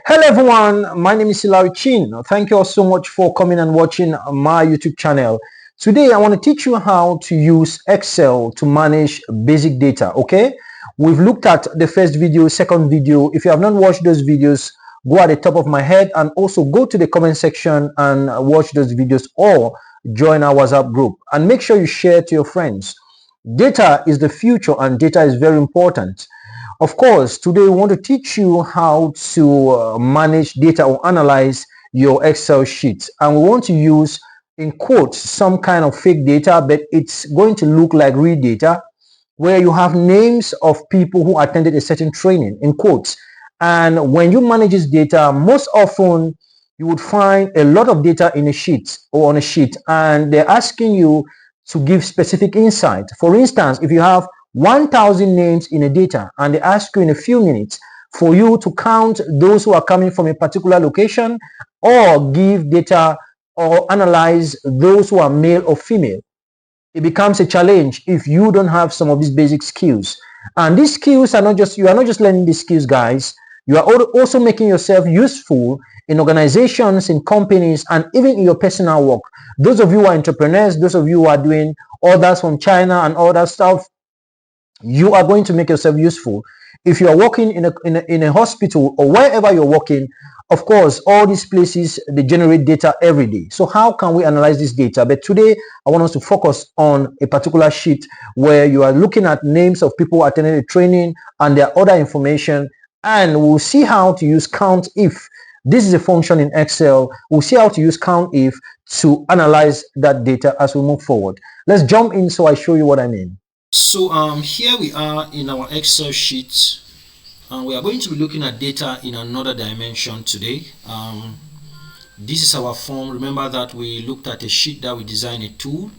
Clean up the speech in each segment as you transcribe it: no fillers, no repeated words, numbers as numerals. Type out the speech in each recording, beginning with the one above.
Hello everyone, my name is Hilary Chin. Thank you all so much for coming and watching my YouTube channel. Today I want to teach you how to use Excel to manage basic data, okay? We've looked at the first video, second video. If you have not watched those videos, go at the top of my head and also go to the comment section and watch those videos or join our WhatsApp group. And make sure you share to your friends. Data is the future and data is very important. Of course, today we want to teach you how to manage data or analyze your Excel sheets. And we want to use, in quotes, some kind of fake data, but it's going to look like real data, where you have names of people who attended a certain training, in quotes. And when you manage this data, most often you would find a lot of data in a sheet or on a sheet, and they're asking you to give specific insight. For instance, if you have 1,000 names in a data and they ask you in a few minutes for you to count those who are coming from a particular location or give data or analyze those who are male or female, it becomes a challenge if you don't have some of these basic skills. And these skills are not just, you are not just learning these skills, guys. You are also making yourself useful in organizations, in companies, and even in your personal work. Those of you who are entrepreneurs, those of you who are doing orders from China and all that stuff, you are going to make yourself useful. If you are working in a hospital or wherever you're working, of course, all these places, they generate data every day. So how can we analyze this data? But today, I want us to focus on a particular sheet where you are looking at names of people who attended a training and their other information, and we'll see how to use Countif. This is a function in Excel. We'll see how to use Countif to analyze that data as we move forward. Let's jump in so I show you what I mean. So here we are in our Excel sheet, and we are going to be looking at data in another dimension today. This is our form. Remember that we looked at a sheet that we designed a tool,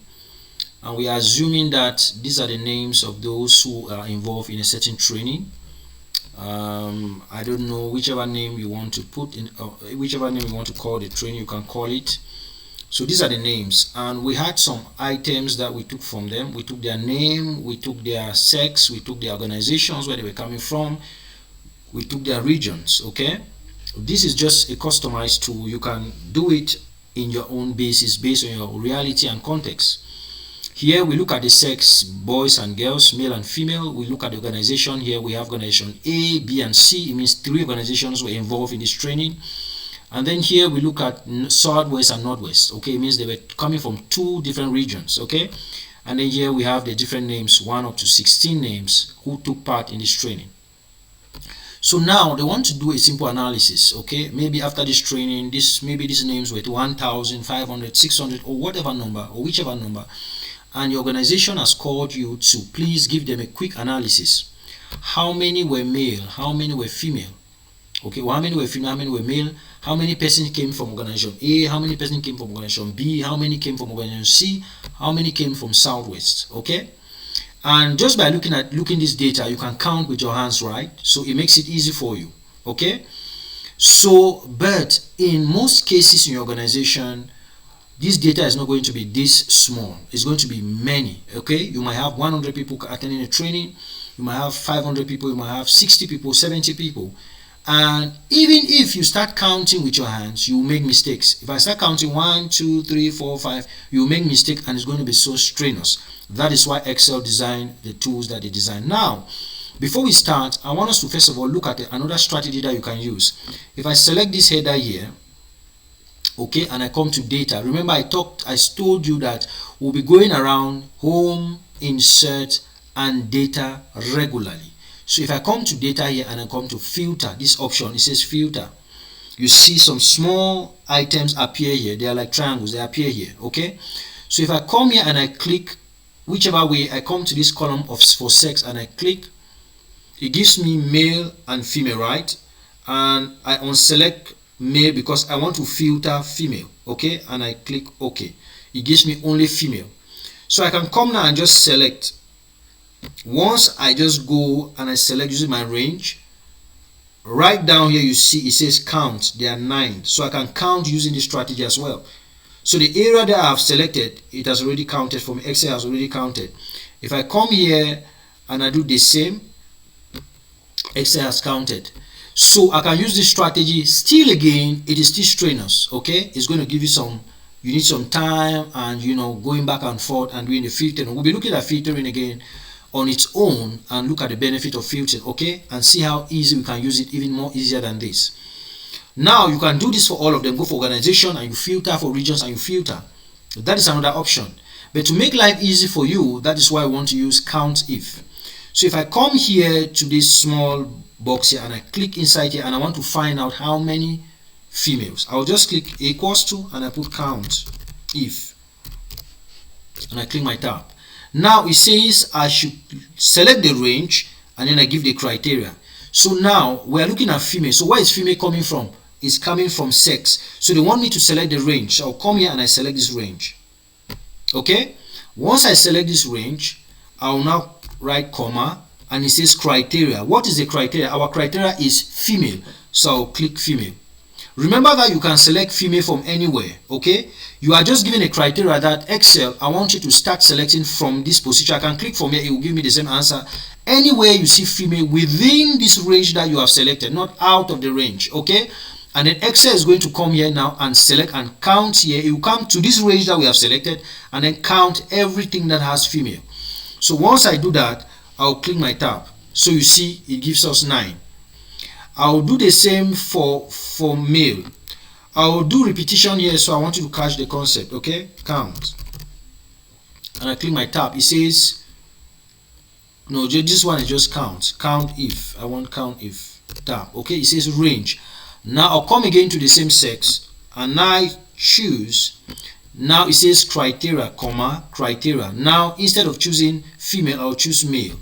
and we are assuming that these are the names of those who are involved in a certain training. I don't know, whichever name you want to put in, whichever name you want to call the training, you can call it. So these are the names, and we had some items that we took from them. We took their name, we took their sex, we took their organizations, where they were coming from, we took their regions. Okay, this is just a customized tool. You can do it in your own basis based on your reality and context. Here we look at the sex, boys and girls, male and female. We look at the organization. Here we have organization A, B, and C. It means 3 organizations were involved in this training. And then here we look at Southwest and Northwest. Okay, it means they were coming from 2 different regions. Okay, and then here we have the different names, 1 up to 16 names who took part in this training. So now they want to do a simple analysis. Okay, maybe after this training, maybe these names were 1,500, 600, or whatever number, or whichever number, and your organization has called you to please give them a quick analysis. How many were male? How many were female? Okay, well, how many were female? How many were male? How many persons came from organization A? How many persons came from organization B? How many came from organization C? How many came from Southwest? Okay, and just by looking this data, you can count with your hands, right? So it makes it easy for you. Okay, so but in most cases in your organization, this data is not going to be this small. It's going to be many. Okay, you might have 100 people attending a training, you might have 500 people, you might have 60 people, 70 people. And even if you start counting with your hands, you make mistakes. If I start counting 1, 2, 3, 4, 5, you make mistake, and it's going to be so strenuous. That is why Excel designed the tools that they designed. Now, before we start, I want us to first of all look at another strategy that you can use. If I select this header here, okay, and I come to data, remember I told you that we'll be going around home, insert, and data regularly. So if I come to data here and I come to filter, this option, it says filter, you see some small items appear here. They are like triangles, they appear here. Okay, so if I come here and I click whichever way, I come to this column for sex and I click, it gives me male and female, right? And I unselect male because I want to filter female. Okay, and I click OK. It gives me only female. So I can come now and just select. Once I just go and I select using my range, right down here you see it says count. There are 9, so I can count using this strategy as well. So the area that I have selected, it has already counted for me. Excel has already counted. If I come here and I do the same, Excel has counted. So I can use this strategy. Still again, it is still strenuous, okay? It's going to give you some, you need some time and, you know, going back and forth and doing the filtering. We'll be looking at filtering again on its own and look at the benefit of filtering, okay? And see how easy we can use it, even more easier than this. Now you can do this for all of them. Go for organization and you filter, for regions and you filter. That is another option. But to make life easy for you, that is why I want to use Countif. So if I come here to this small box here and I click inside here and I want to find out how many females, I'll just click equals to and I put count if and I click my tab. Now it says I should select the range and then I give the criteria. So now we are looking at female. So where is female coming from? It's coming from sex. So they want me to select the range. So I'll come here and I select this range. Okay, once I select this range, I'll now write comma and it says criteria. What is the criteria? Our criteria is female, so I'll click female. Remember that you can select female from anywhere. Okay, you are just given a criteria that Excel, I want you to start selecting from this position. I can click from here, it will give me the same answer. Anywhere you see female within this range that you have selected, not out of the range. Okay, and then Excel is going to come here now and select and count here. It will come to this range that we have selected and then count everything that has female. So once I do that, I'll click my tab. So you see it gives us 9. I'll do the same for male. I'll do repetition here, so I want you to catch the concept. Okay, count and I click my tab. It says no, this one is just count if. I want count if tab. Okay, it says range. Now I'll come again to the same sex and I choose. Now it says criteria, comma, criteria. Now instead of choosing female, I'll choose male.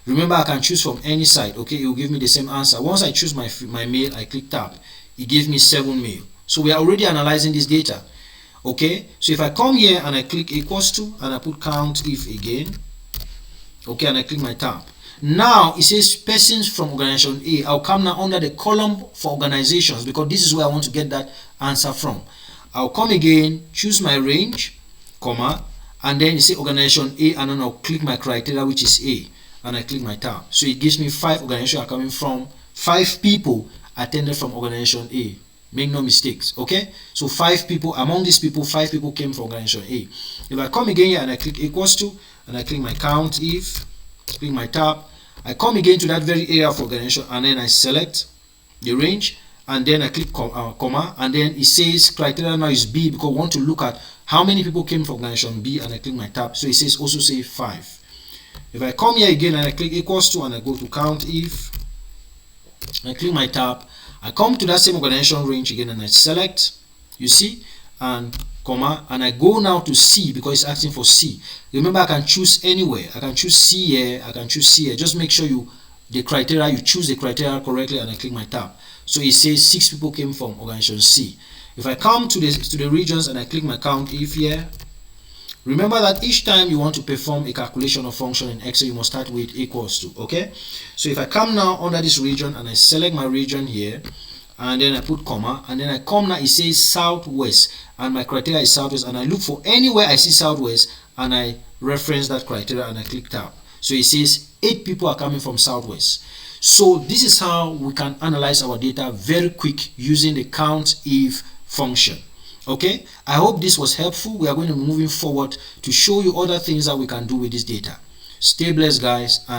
Remember, I can choose from any side. Okay, it will give me the same answer. Once I choose my male, I click tab. It gives me 7 male. So we are already analyzing this data. Okay, so if I come here and I click equals to and I put count if again. Okay, and I click my tab. Now it says persons from organization A. I'll come now under the column for organizations because this is where I want to get that answer from. I'll come again, choose my range, comma, and then you say organization A, and then I'll click my criteria, which is A, and I click my tab. So it gives me 5 organizations are coming from, 5 people attended from organization A. Make no mistakes, okay? So 5 people, among these people, 5 people came from organization A. If I come again here and I click equals to, and I click my count if, click my tab, I come again to that very area of organization and then I select the range and then I click comma and then it says criteria now is B because I want to look at how many people came from organization B and I click my tab. So it says also say 5. If I come here again and I click equals to and I go to count if, I click my tab, I come to that same organization range again and I select, you see, and comma, and I go now to C because it's asking for C. Remember, I can choose anywhere. I can choose C here, I can choose C here. Just make sure you choose the criteria correctly and I click my tab. So it says 6 people came from organization C. If I come to the regions and I click my count if here, remember that each time you want to perform a calculation or function in Excel, you must start with equals to. Okay, so if I come now under this region and I select my region here and then I put comma and then I come now, it says southwest and my criteria is southwest and I look for anywhere I see southwest and I reference that criteria and I click tab. So it says 8 people are coming from southwest. So this is how we can analyze our data very quick using the count if function. Okay, I hope this was helpful. We are going to be moving forward to show you other things that we can do with this data. Stay blessed, guys. And